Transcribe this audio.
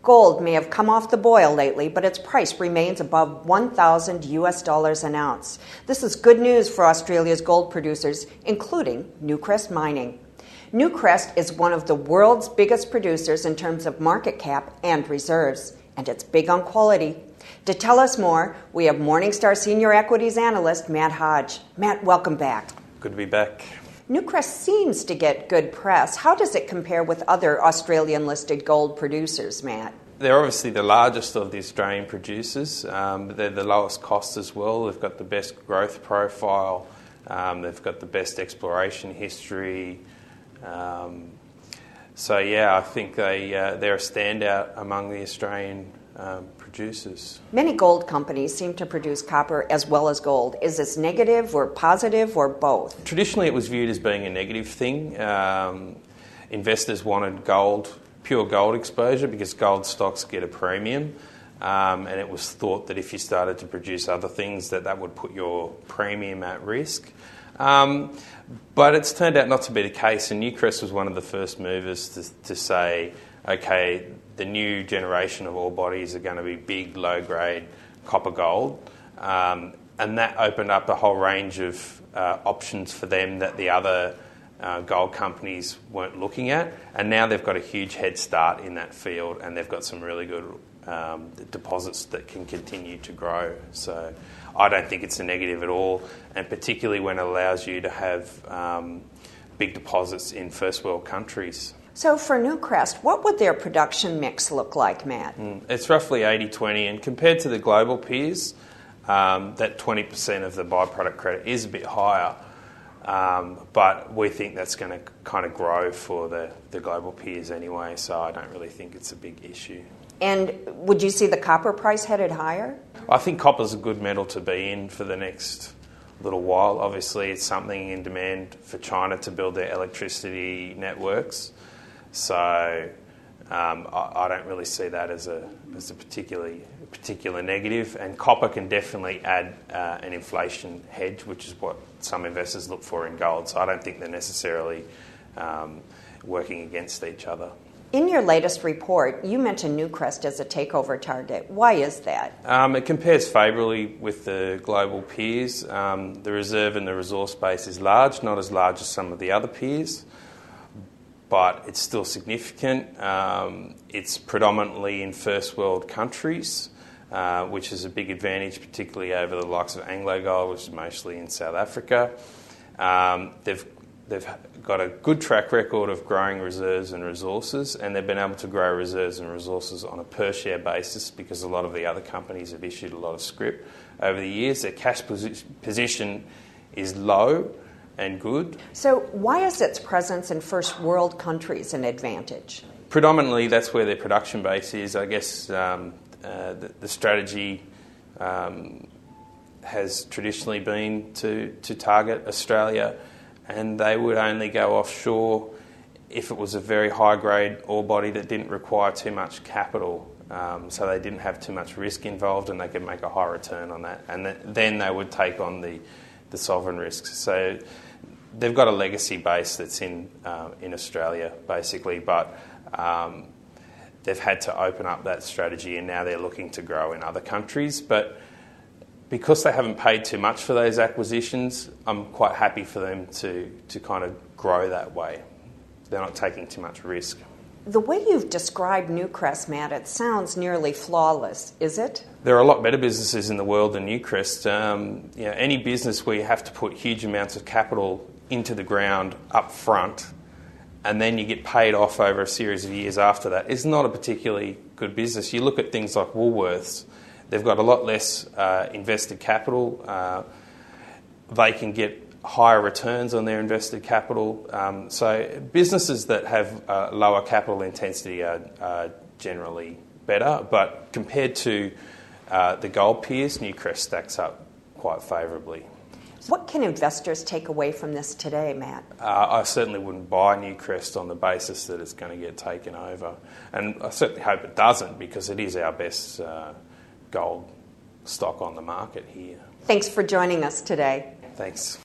Gold may have come off the boil lately, but its price remains above $1,000 an ounce. This is good news for Australia's gold producers, including Newcrest Mining. Newcrest is one of the world's biggest producers in terms of market cap and reserves, and it's big on quality. To tell us more, we have Morningstar Senior Equities Analyst Matt Hodge. Matt, welcome back. Good to be back. Newcrest seems to get good press. How does it compare with other Australian-listed gold producers, Matt? They're obviously the largest of the Australian producers. They're the lowest cost as well. They've got the best growth profile. They've got the best exploration history. I think they're a standout among the Australian producers. Many gold companies seem to produce copper as well as gold. Is this negative or positive or both? Traditionally, it was viewed as being a negative thing. Investors wanted gold, pure gold exposure, because gold stocks get a premium. And it was thought that if you started to produce other things, that would put your premium at risk. But it's turned out not to be the case, and Newcrest was one of the first movers to say, okay, the new generation of ore bodies are going to be big, low-grade copper gold. And that opened up a whole range of options for them that the other gold companies weren't looking at. And now they've got a huge head start in that field, and they've got some really good deposits that can continue to grow. So I don't think it's a negative at all, and particularly when it allows you to have big deposits in first world countries. So for Newcrest, what would their production mix look like, Matt? It's roughly 80-20, and compared to the global peers, that 20% of the byproduct credit is a bit higher, but we think that's going to kind of grow for the global peers anyway, so I don't really think it's a big issue. And would you see the copper price headed higher? I think copper's a good metal to be in for the next little while. Obviously, it's something in demand for China to build their electricity networks. So I don't really see that as a particular negative. And copper can definitely add an inflation hedge, which is what some investors look for in gold. So I don't think they're necessarily working against each other. In your latest report, you mentioned Newcrest as a takeover target. Why is that? It compares favourably with the global peers. The reserve and the resource base is large, not as large as some of the other peers, but it's still significant. It's predominantly in first world countries, which is a big advantage, particularly over the likes of AngloGold, which is mostly in South Africa. They've got a good track record of growing reserves and resources, and they've been able to grow reserves and resources on a per-share basis because a lot of the other companies have issued a lot of scrip over the years. Their cash position is low and good. So why is its presence in first world countries an advantage? Predominantly, that's where their production base is. I guess the strategy has traditionally been to target Australia, and they would only go offshore if it was a very high-grade ore body that didn't require too much capital. So they didn't have too much risk involved, and they could make a high return on that. And then they would take on the sovereign risks. So they've got a legacy base that's in Australia, basically, but they've had to open up that strategy, and now they're looking to grow in other countries. But because they haven't paid too much for those acquisitions, I'm quite happy for them to kind of grow that way. They're not taking too much risk. The way you've described Newcrest, Matt, it sounds nearly flawless, is it? There are a lot better businesses in the world than Newcrest. Any business where you have to put huge amounts of capital into the ground up front and then you get paid off over a series of years after that is not a particularly good business. You look at things like Woolworths. They've got a lot less invested capital. They can get higher returns on their invested capital. So businesses that have lower capital intensity are generally better. But compared to the gold peers, Newcrest stacks up quite favourably. What can investors take away from this today, Matt? I certainly wouldn't buy Newcrest on the basis that it's going to get taken over. And I certainly hope it doesn't, because it is our best gold stock on the market here. Thanks for joining us today. Thanks.